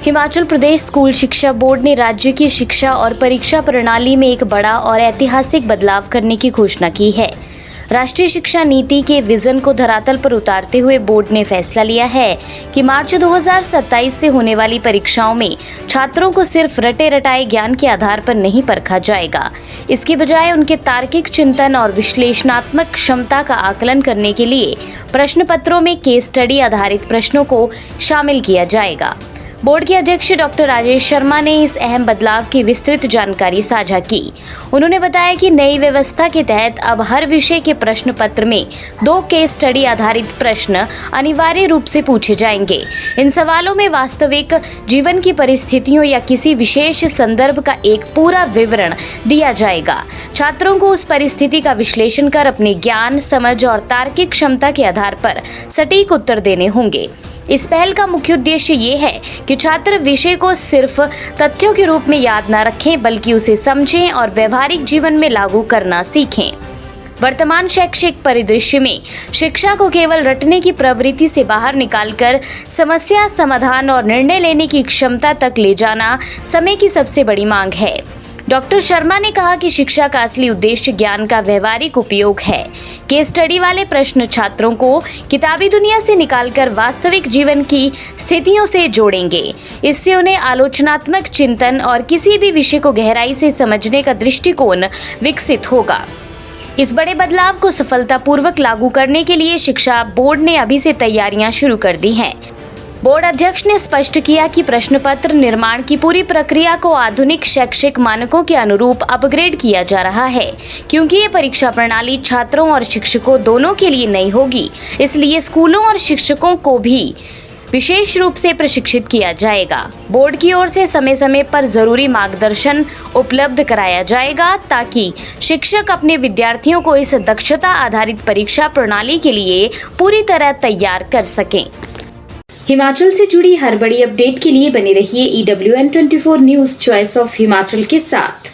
Himachal Pradesh school शिक्षा board ने राज्य की शिक्षा और परीक्षा प्रणाली में एक बड़ा और ऐतिहासिक बदलाव करने की घोषणा की है। राष्ट्रीय शिक्षा नीति के विजन को धरातल पर उतारते हुए बोर्ड ने फैसला लिया है कि मार्च 2027 से होने वाली परीक्षाओं में छात्रों को सिर्फ रटे रटाए ज्ञान के आधार पर नहीं परखा जाएगा। इसके बजाय उनके तार्किक चिंतन और विश्लेषणात्मक क्षमता का आकलन करने के लिए प्रश्न पत्रों में केस स्टडी आधारित प्रश्नों को शामिल किया जाएगा। बोर्ड के अध्यक्ष डॉक्टर राजेश शर्मा ने इस अहम बदलाव की विस्तृत जानकारी साझा की। उन्होंने बताया कि नई व्यवस्था के तहत अब हर विषय के प्रश्न पत्र में 2 केस स्टडी आधारित प्रश्न अनिवार्य रूप से पूछे जाएंगे। इन सवालों में वास्तविक जीवन की परिस्थितियों या किसी विशेष संदर्भ का एक पूरा विवरण दिया जाएगा। छात्रों को उस परिस्थिति का विश्लेषण कर अपने ज्ञान, समझ और तार्किक क्षमता के आधार पर सटीक उत्तर देने होंगे। इस पहल का मुख्य उद्देश्य ये है कि छात्र विषय को सिर्फ तथ्यों के रूप में याद न रखें, बल्कि उसे समझें और व्यवहारिक जीवन में लागू करना सीखें। वर्तमान शैक्षिक परिदृश्य में शिक्षा को केवल रटने की प्रवृत्ति से बाहर निकालकर समस्या समाधान और निर्णय लेने की क्षमता तक ले जाना समय की सबसे बड़ी मांग है। डॉक्टर शर्मा ने कहा कि शिक्षा का असली उद्देश्य ज्ञान का व्यवहारिक उपयोग है। केस स्टडी वाले प्रश्न छात्रों को किताबी दुनिया से निकालकर वास्तविक जीवन की स्थितियों से जोड़ेंगे। इससे उन्हें आलोचनात्मक चिंतन और किसी भी विषय को गहराई से समझने का दृष्टिकोण विकसित होगा। इस बड़े बदलाव को सफलतापूर्वक लागू करने के लिए शिक्षा बोर्ड ने अभी से तैयारियां शुरू कर दी हैं। बोर्ड अध्यक्ष ने स्पष्ट किया कि प्रश्न पत्र निर्माण की पूरी प्रक्रिया को आधुनिक शैक्षिक मानकों के अनुरूप अपग्रेड किया जा रहा है, क्योंकि ये परीक्षा प्रणाली छात्रों और शिक्षकों दोनों के लिए नई होगी। इसलिए स्कूलों और शिक्षकों को भी विशेष रूप से प्रशिक्षित किया जाएगा। बोर्ड की ओर से समय समय पर जरूरी मार्गदर्शन उपलब्ध कराया जाएगा, ताकि शिक्षक अपने विद्यार्थियों को इस दक्षता आधारित परीक्षा प्रणाली के लिए पूरी तरह तैयार कर सकें। हिमाचल से जुड़ी हर बड़ी अपडेट के लिए बने रहिए EWN24 news choice of Himachal के साथ।